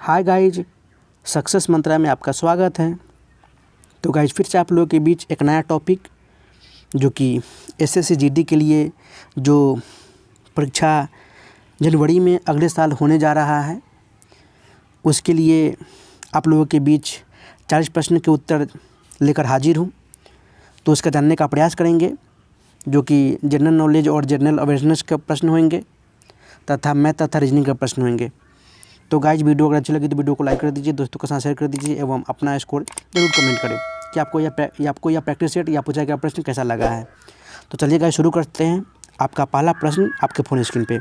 Hi guys, success मंत्रा में आपका स्वागत है। तो गाइज फिर से आप लोगों के बीच एक नया टॉपिक जो कि एसएससी जीडी के लिए जो परीक्षा जनवरी में अगले साल होने जा रहा है, उसके लिए आप लोगों के बीच 40 प्रश्न के उत्तर लेकर हाजिर हूँ। तो उसका जानने का प्रयास करेंगे, जो कि जनरल नॉलेज और जनरल अवेयरनेस के प्रश्न होंगे तथा मैथ तथा रीजनिंग के प्रश्न होंगे। तो गाइज वीडियो अगर अच्छी लगी तो वीडियो को लाइक कर दीजिए, दोस्तों के साथ शेयर कर दीजिए एवं अपना स्कोर जरूर कमेंट करें कि आपको यह प्रैक्टिस सेट या पूछा गया प्रश्न कैसा लगा है। तो चलिए गाइज शुरू करते हैं। आपका पहला प्रश्न आपके फ़ोन स्क्रीन पे,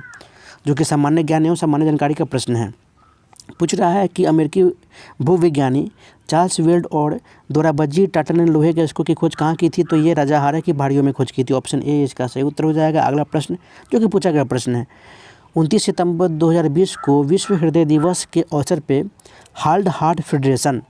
जो कि सामान्य ज्ञान एवं सामान्य जानकारी का प्रश्न है। पूछ रहा है कि अमेरिकी भूविज्ञानी चार्ल्स वेल्ड और दोराबजी टाटा ने लोहे के स्क्रू की खोज कहाँ की थी? तो ये राजाहारा की पहाड़ियों में खोज की थी। ऑप्शन ए इसका सही उत्तर हो जाएगा। अगला प्रश्न जो कि पूछा गया प्रश्न है, 29 सितंबर 2020 को विश्व हृदय दिवस के अवसर पे वर्ल्ड हार्ट फेडरेशन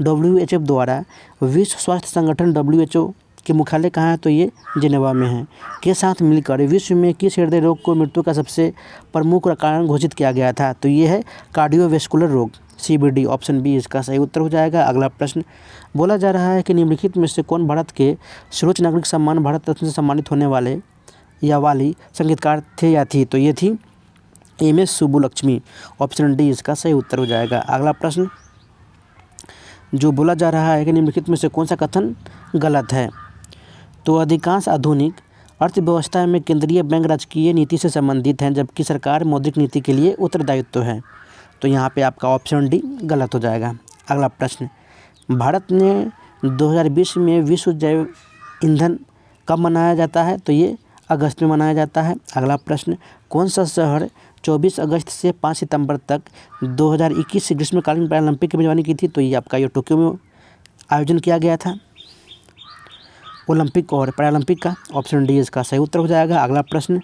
WHO द्वारा विश्व स्वास्थ्य संगठन WHO के मुख्यालय कहाँ है? तो ये जिनेवा में है। के साथ मिलकर विश्व में किस हृदय रोग को मृत्यु का सबसे प्रमुख कारण घोषित किया गया था? तो ये है कार्डियोवैस्कुलर रोग, CVD। ऑप्शन बी इसका सही उत्तर हो जाएगा। अगला प्रश्न बोला जा रहा है कि निम्नलिखित में से कौन भारत के सर्वोच्च नागरिक सम्मान भारत रत्न से सम्मानित होने वाले या वाली संगीतकार थे या थी? तो ये थी MS सुब्बुलक्ष्मी। ऑप्शन डी इसका सही उत्तर हो जाएगा। अगला प्रश्न जो बोला जा रहा है कि निम्नलिखित में से कौन सा कथन गलत है? तो अधिकांश आधुनिक अर्थव्यवस्था में केंद्रीय बैंक राजकीय नीति से संबंधित हैं, जबकि सरकार मौद्रिक नीति के लिए उत्तरदायित्व है। तो यहाँ पे आपका ऑप्शन डी गलत हो जाएगा। अगला प्रश्न, भारत ने 2020 में विश्व जैव ईंधन कब मनाया जाता है? तो ये अगस्त में मनाया जाता है। अगला प्रश्न, कौन सा शहर 24 अगस्त से 5 सितंबर तक 2021 ग्रीष्मकालीन पैरालंपिक की मेजबानी की थी? तो ये आपका ये टोक्यो में आयोजन किया गया था, ओलंपिक और पैरालंपिक का। ऑप्शन डी इसका सही उत्तर हो जाएगा। अगला प्रश्न,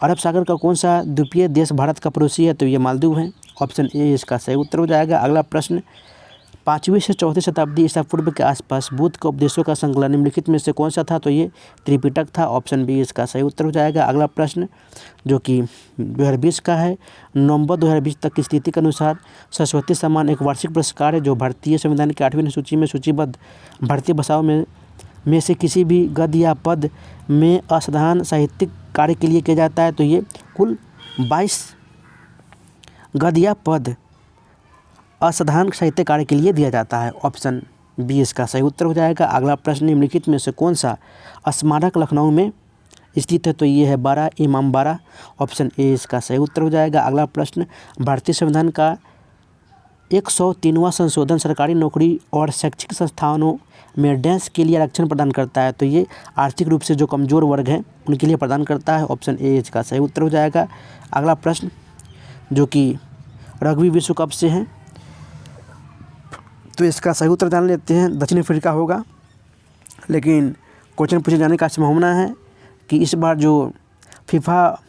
अरब सागर का कौन सा द्वीपीय देश भारत का पड़ोसी है? तो ये मालदीव है। ऑप्शन ए इसका सही उत्तर हो जाएगा। अगला प्रश्न, 5वीं से 4वीं शताब्दी ईसा पूर्व के आसपास बुद्ध के उपदेशों का संकलन निम्नलिखित में से कौन सा था? तो ये त्रिपिटक था। ऑप्शन बी इसका सही उत्तर हो जाएगा। अगला प्रश्न जो कि 2020 का है, नवंबर 2020 तक की स्थिति के अनुसार सरस्वती सम्मान एक वार्षिक पुरस्कार है जो भारतीय संविधान की 8वीं सूची में सूचीबद्ध भारतीय भाषाओं में से किसी भी गद्य या पद में असाधारण साहित्यिक कार्य के लिए किया जाता है। तो ये कुल 22 गद्य या पद असाधारण साहित्य कार्य के लिए दिया जाता है। ऑप्शन बी इसका सही उत्तर हो जाएगा। अगला प्रश्न, निम्नलिखित में से कौन सा स्मारक लखनऊ में स्थित है? तो ये है बारा इमाम बारा। ऑप्शन ए इसका सही उत्तर हो जाएगा। अगला प्रश्न, भारतीय संविधान का 103वां संशोधन सरकारी नौकरी और शैक्षिक संस्थानों में डैश के लिए आरक्षण प्रदान करता है? तो ये आर्थिक रूप से जो कमज़ोर वर्ग हैं उनके लिए प्रदान करता है। ऑप्शन ए इसका सही उत्तर हो जाएगा। अगला प्रश्न जो कि रग्बी विश्व कप से है, तो इसका सही उत्तर जान लेते हैं। दक्षिण अफ्रीका होगा, लेकिन क्वेश्चन पूछे जाने का संभावना है कि इस बार जो फीफा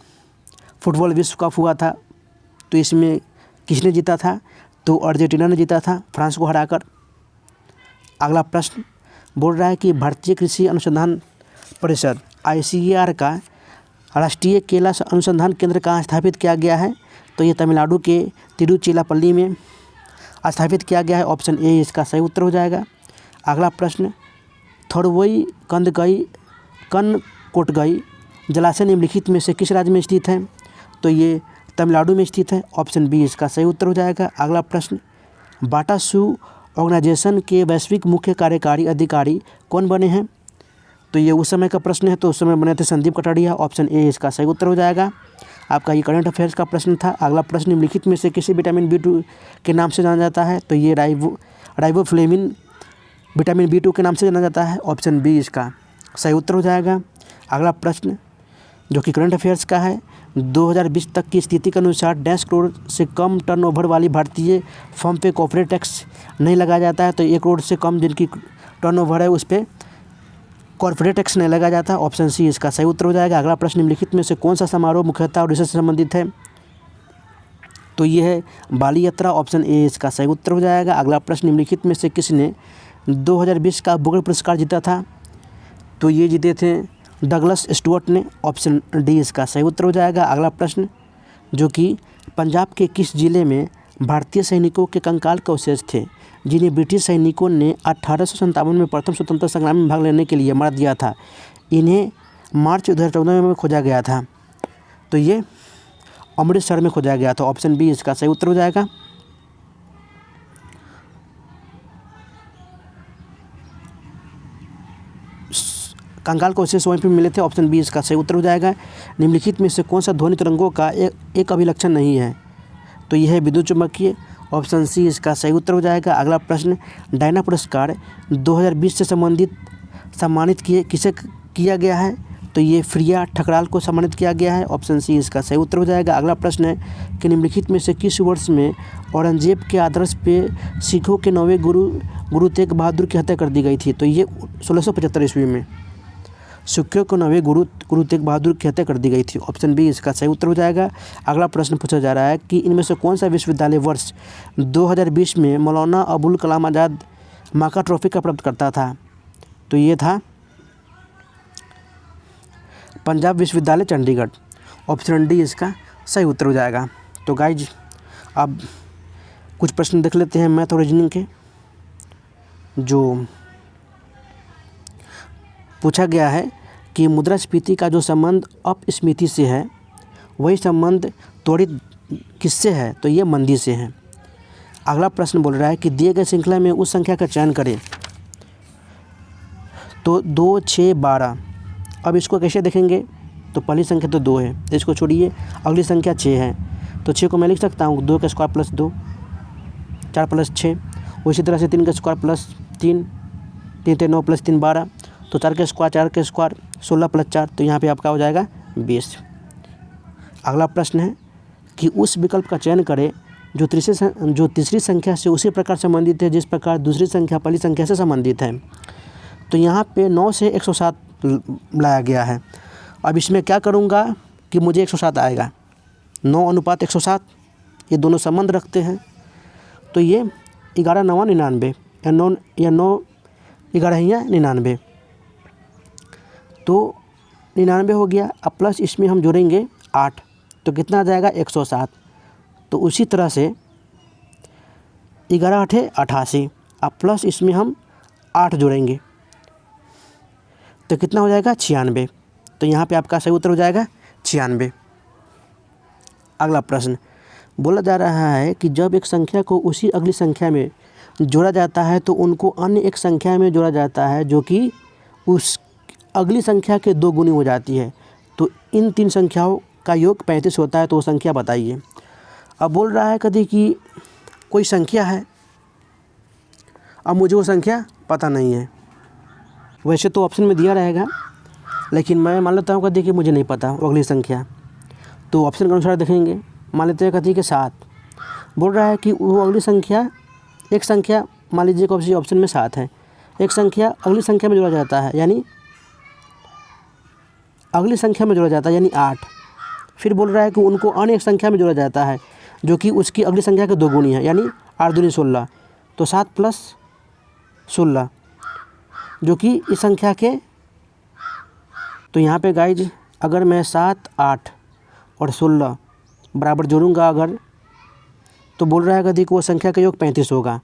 फुटबॉल विश्व कप हुआ था तो इसमें किसने जीता था? तो अर्जेंटीना ने जीता था फ्रांस को हराकर। अगला प्रश्न बोल रहा है कि भारतीय कृषि अनुसंधान परिषद ICAR का राष्ट्रीय केला अनुसंधान केंद्र कहाँ स्थापित किया गया है? तो ये तमिलनाडु के तिरुचिरापल्ली में स्थापित किया गया है। ऑप्शन ए इसका सही उत्तर हो जाएगा। अगला प्रश्न, थोरवई कनकोटगई जलाशय निम्नलिखित में से किस राज्य में स्थित है? तो ये तमिलनाडु में स्थित है। ऑप्शन बी इसका सही उत्तर हो जाएगा। अगला प्रश्न, बाटा शू ऑर्गेनाइजेशन के वैश्विक मुख्य कार्यकारी अधिकारी कौन बने हैं? तो ये उस समय का प्रश्न है, तो उस समय बने थे संदीप कटारिया। ऑप्शन ए इसका सही उत्तर हो जाएगा। आपका ये करंट अफेयर्स का प्रश्न था। अगला प्रश्न, निम्नलिखित में से किसी विटामिन B2 के नाम से जाना जाता है? तो ये राइबोफ्लेविन विटामिन B2 के नाम से जाना जाता है। ऑप्शन बी इसका सही उत्तर हो जाएगा। अगला प्रश्न जो कि करंट अफेयर्स का है, 2020 तक की स्थिति के अनुसार 1.5 करोड़ से कम टर्नओवर वाली भारतीय फर्म पे कॉर्पोरेट टैक्स नहीं लगाया जाता है। तो 1 करोड़ से कम जिनकी टर्नओवर है उस पर कॉर्पोरेट टैक्स नहीं लगाया जाता। ऑप्शन सी इसका सही उत्तर हो जाएगा। अगला प्रश्न, निम्नलिखित में से कौन सा समारोह मुख्यतः उड़ीसा से संबंधित है? तो ये है बाली यात्रा। ऑप्शन ए इसका सही उत्तर हो जाएगा। अगला प्रश्न, निम्नलिखित में से किसने 2020 का बुकर पुरस्कार जीता था? तो ये जीते थे डगलस स्टुअर्ट ने। ऑप्शन डी इसका सही उत्तर हो जाएगा। अगला प्रश्न जो कि पंजाब के किस जिले में भारतीय सैनिकों के कंकाल के अवशेष थे जिन्हें ब्रिटिश सैनिकों ने 1857 में प्रथम स्वतंत्रता संग्राम में भाग लेने के लिए मार दिया था? इन्हें मार्च 2014 में खोजा गया था। तो ये अमृतसर में खोजा गया था। ऑप्शन बी इसका सही उत्तर हो जाएगा। कंकाल को अवशेष वहीं पर मिले थे। ऑप्शन बी इसका सही उत्तर हो जाएगा। निम्नलिखित में से कौन सा ध्वनि तरंगों का एक अभिलक्षण नहीं है? तो यह है विद्युत चुम्बकीय। ऑप्शन सी इसका सही उत्तर हो जाएगा। अगला प्रश्न, डायना पुरस्कार 2020 से सम्मानित किसे किया गया है? तो ये प्रिया ठकराल को सम्मानित किया गया है। ऑप्शन सी इसका सही उत्तर हो जाएगा। अगला प्रश्न है कि निम्नलिखित में से किस वर्ष में औरंगजेब के आदर्श पे सिखों के 9वें गुरु तेग बहादुर की हत्या कर दी गई थी? तो ये 1675 ईस्वी में सिखों के 9वें गुरु तेग बहादुर की हत्या कर दी गई थी। ऑप्शन बी इसका सही उत्तर हो जाएगा। अगला प्रश्न पूछा जा रहा है कि इनमें से कौन सा विश्वविद्यालय वर्ष 2020 में मौलाना अबुल कलाम आज़ाद माका ट्रॉफी का प्राप्त करता था? तो ये था पंजाब विश्वविद्यालय चंडीगढ़। ऑप्शन डी इसका सही उत्तर हो जाएगा। तो गाइज अब कुछ प्रश्न देख लेते हैं मैथ और रीजनिंग के, जो पूछा गया है कि मुद्रास्फीति का जो संबंध अपस्फीति से है वही संबंध त्वरित किससे है? तो ये मंदी से है। अगला प्रश्न बोल रहा है कि दिए गए श्रृंखला में उस संख्या का चयन करें। तो 2, 6, 12। अब इसको कैसे देखेंगे? तो पहली संख्या तो 2 है, तो इसको छोड़िए। अगली संख्या 6 है, तो 6 को मैं लिख सकता हूँ 2 का स्क्वायर प्लस 2, 4 प्लस 6। उसी तरह से 3 का स्क्वायर प्लस 3, 3 9 प्लस 3 12। तो 4 के स्क्वायर 16 प्लस 4। तो यहाँ पे आपका हो जाएगा 20। अगला प्रश्न है कि उस विकल्प का चयन करें जो तीसरी संख्या से उसी प्रकार संबंधित है जिस प्रकार दूसरी संख्या पहली संख्या से संबंधित है। तो यहाँ पे 9 से 107 लाया गया है। अब इसमें क्या करूँगा कि मुझे 107 आएगा। 9:107 ये दोनों संबंध रखते हैं। तो ये 11 9 99 या 9 11 99। तो 99 हो गया। अब प्लस इसमें हम जोड़ेंगे 8, तो कितना आ जाएगा 107। तो उसी तरह से 11 8 88। अब प्लस इसमें हम 8 जोड़ेंगे तो कितना हो जाएगा 96। तो यहाँ पे आपका सही उत्तर हो जाएगा 96। अगला प्रश्न बोला जा रहा है कि जब एक संख्या को उसी अगली संख्या में जोड़ा जाता है तो उनको अन्य एक संख्या में जोड़ा जाता है जो कि उस अगली संख्या के 2 गुनी हो जाती है। तो इन 3 संख्याओं का योग 35 होता है। तो वो संख्या बताइए। अब बोल रहा है कभी कि कोई संख्या है, अब मुझे वो संख्या पता नहीं है। वैसे तो ऑप्शन में दिया रहेगा, लेकिन मैं मान लेता हूँ कभी कि मुझे नहीं पता वो अगली संख्या। तो ऑप्शन के अनुसार देखेंगे। मान लेते हैं कभी कि 7। बोल रहा है कि वो अगली संख्या, एक संख्या मान लीजिए कि ऑप्शन में 7 है, एक संख्या अगली संख्या में जोड़ा जाता है यानी अगली संख्या में जोड़ा जाता है यानी 8। फिर बोल रहा है कि उनको अन्य एक संख्या में जोड़ा जाता है जो कि उसकी अगली संख्या के 2 गुनी है यानी 8 दूनी 16। तो 7 प्लस 16 जो कि इस संख्या के। तो यहाँ पे गाइज अगर मैं 7 8 और 16 बराबर जोड़ूंगा अगर, तो बोल रहा है कि वो संख्या का योग 35 होगा।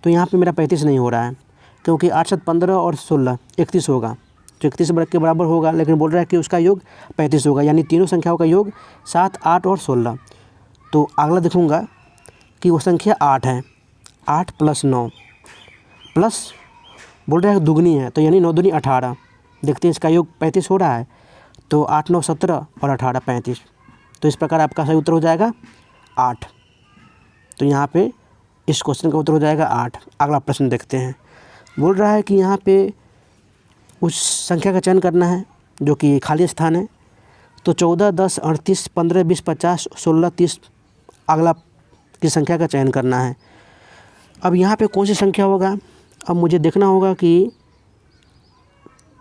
तो यहाँ पे मेरा 35 नहीं हो रहा है क्योंकि 8 7 15 और 16 31 होगा, जो 31 के बराबर होगा। लेकिन बोल रहा है कि उसका योग 35 होगा यानी तीनों संख्याओं का योग 7 8 और 16। तो अगला देखूँगा कि वो संख्या 8 है। 8 प्लस 9 प्लस बोल रहा है दुगनी है तो यानी 9 दूनी 18। देखते हैं इसका योग 35 हो रहा है। तो 8 9 17 और 18 35। तो इस प्रकार आपका सही उत्तर हो जाएगा 8। तो यहाँ पे इस क्वेश्चन का उत्तर हो जाएगा 8। अगला प्रश्न देखते हैं। बोल रहा है कि यहाँ पे उस संख्या का चयन करना है जो कि खाली स्थान है। तो 14 10 38 15 20 50 16 30 अगला की संख्या का चयन करना है। अब यहाँ पे कौन सी संख्या होगा? अब मुझे देखना होगा कि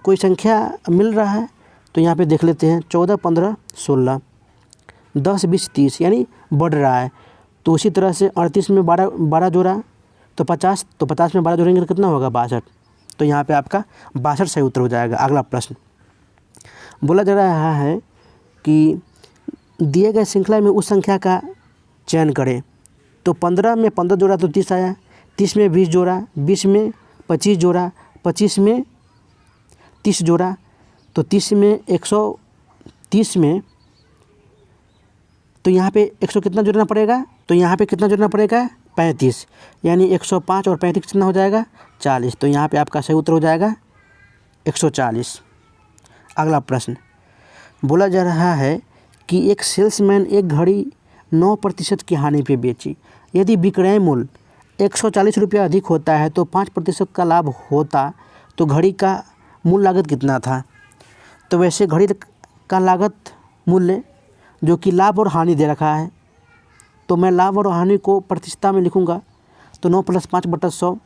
कोई संख्या मिल रहा है। तो यहाँ पे देख लेते हैं 14 15 16 10 20 30 यानी बढ़ रहा है। तो उसी तरह से 38 में 12 जोड़ा तो 50, तो 50 में 12 जोड़ेंगे तो कितना होगा 62। तो यहाँ पे आपका 62 सही उत्तर हो जाएगा। अगला प्रश्न बोला जा रहा है कि दिए गए श्रृंखला में उस संख्या का चयन करें। तो 15 में 15 जोड़ा तो 30 आया, 30 में 20 जोड़ा, 20 में 25 जोड़ा, 25 में 30 जोड़ा, तो 30 में 130 में, तो यहाँ पे 100 कितना जोड़ना पड़ेगा, तो यहाँ पे कितना जोड़ना पड़ेगा 35, यानी 105 और 35 कितना हो जाएगा 40। तो यहाँ पे आपका सही उत्तर हो जाएगा 140। अगला प्रश्न बोला जा रहा है कि एक सेल्समैन एक घड़ी 9% की हानि पे बेची। यदि विक्रय मूल्य 140 रुपया अधिक होता है तो 5% का लाभ होता, तो घड़ी का मूल लागत कितना था। तो वैसे घड़ी का लागत मूल्य जो कि लाभ और हानि दे रखा है, तो मैं लाभ और हानि को प्रतिशतता में लिखूँगा। तो 9 + 5/100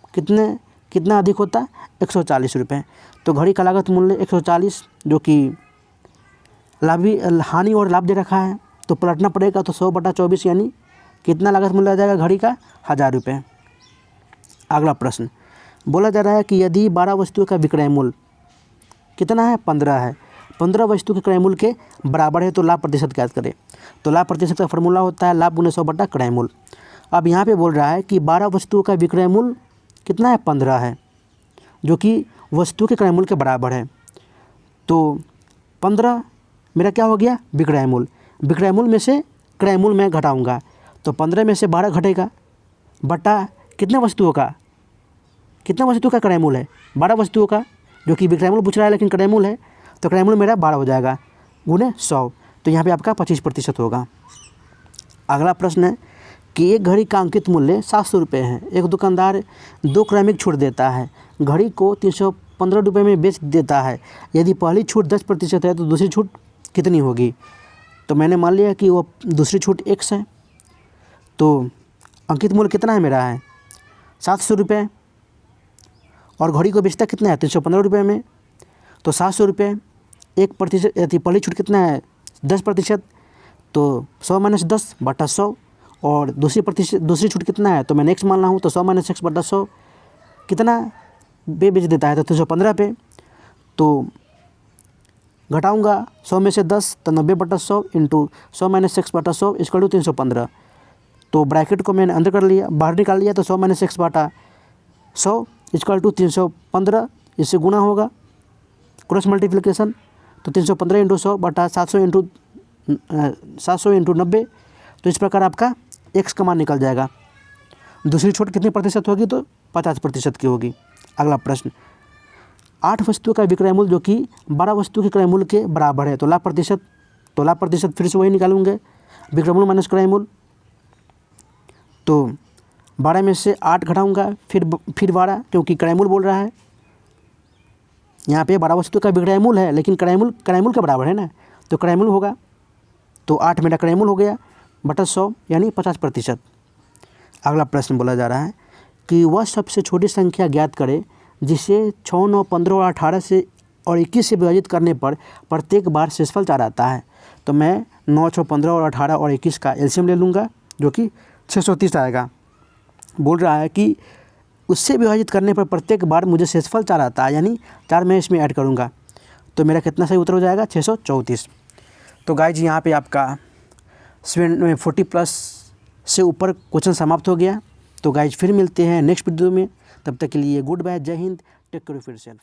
कितना अधिक होता 140 रुपये। तो घड़ी का लागत मूल्य 140 जो कि हानि और लाभ दे रखा है, तो पलटना पड़ेगा। तो 100/24 यानी कितना लागत मूल्य आ जाएगा घड़ी का 1000 रुपये। अगला प्रश्न बोला जा रहा है कि यदि 12 वस्तुओं का विक्रय मूल्य कितना है 15 है, 15 वस्तु के क्रय मूल्य के बराबर है, तो लाभ प्रतिशत ज्ञात करें। तो लाभ प्रतिशत का फॉर्मूला होता है लाभ गुने 100 क्रय मूल्य। अब यहाँ पे बोल रहा है कि 12 वस्तुओं का विक्रय मूल्य कितना है 15 है, जो कि वस्तु के क्रय मूल्य के बराबर है। तो 15 मेरा क्या हो गया विक्रय मूल्य, विक्रय मूल्य में से क्रय मूल्य मैं घटाऊँगा। तो 15 में से 12 घटेगा बटा कितने वस्तुओं का, कितना वस्तुओं का क्रय मूल्य है 12 वस्तुओं का, जो कि विक्रय मूल्य पूछ रहा है लेकिन क्रय मूल्य है, तो क्रय मूल्य मेरा 12 हो जाएगा गुने 100। तो यहाँ पे आपका 25% होगा। अगला प्रश्न है कि एक घड़ी का अंकित मूल्य 700 रुपये है। एक दुकानदार 2 क्रमिक छूट देता है, घड़ी को 315 रुपये में बेच देता है। यदि पहली छूट 10% है तो दूसरी छूट कितनी होगी। तो मैंने मान लिया कि वो दूसरी छूट X है, तो अंकित मूल्य कितना है मेरा है 700 रुपये, और घड़ी को बेचता कितना है 315 रुपये में। तो 700 रुपये 1% यदि पहली छूट कितना है 10%, तो 100 - 10/100, और दूसरी छूट कितना है तो मैं X मान रहा हूँ। तो 100 - X/100 कितना पे बेच देता है तो 315 पे। तो घटाऊँगा 100 में से 10 तो 90/100 इंटू 100 - X/100 = 315। तो ब्रैकेट को मैंने अंदर कर लिया, बाहर निकाल लिया। तो 100 - X/100 = 315, इससे गुना होगा क्रॉस मल्टीप्लिकेशन। तो 315 × 100/700 × 90। तो इस प्रकार आपका X का मान निकल जाएगा। दूसरी छूट कितनी प्रतिशत होगी तो 50% की होगी। अगला प्रश्न 8 वस्तुओं का विक्रय मूल्य जो कि 12 वस्तु के क्रय मूल्य के बराबर है, तो लाभ प्रतिशत फिर से वही निकालूंगे विक्रय मूल्य माइनस क्रय मूल्य। तो 12 में से 8 घटाऊंगा फिर 12, क्योंकि क्रय मूल्य बोल रहा है। यहाँ पे 12 वस्तु का विक्रय मूल्य है लेकिन क्रय मूल्य के बराबर है ना, तो क्रय मूल्य होगा। तो 8 मेरा क्रय मूल्य हो गया बटा 100 यानी 50%। अगला प्रश्न बोला जा रहा है कि वह सबसे छोटी संख्या ज्ञात करे जिसे 6, 9, 15 और 18 से और 21 से विभाजित करने पर प्रत्येक बार शेषफल 4 आता है। तो मैं 9, 6, 15 और 18 और 21 का एलसीएम ले लूँगा जो कि 630 आएगा। बोल रहा है कि उससे विभाजित करने पर प्रत्येक बार मुझे शेषफल 4 आता है, यानी 4 मैं इसमें ऐड करूँगा। तो मेरा कितना सही उत्तर हो जाएगा 634। तो गाइज यहाँ पे आपका 40+ से ऊपर क्वेश्चन समाप्त हो गया। तो गाइज फिर मिलते हैं नेक्स्ट वीडियो में, तब तक के लिए गुड बाय, जय Hind, take care of yourself.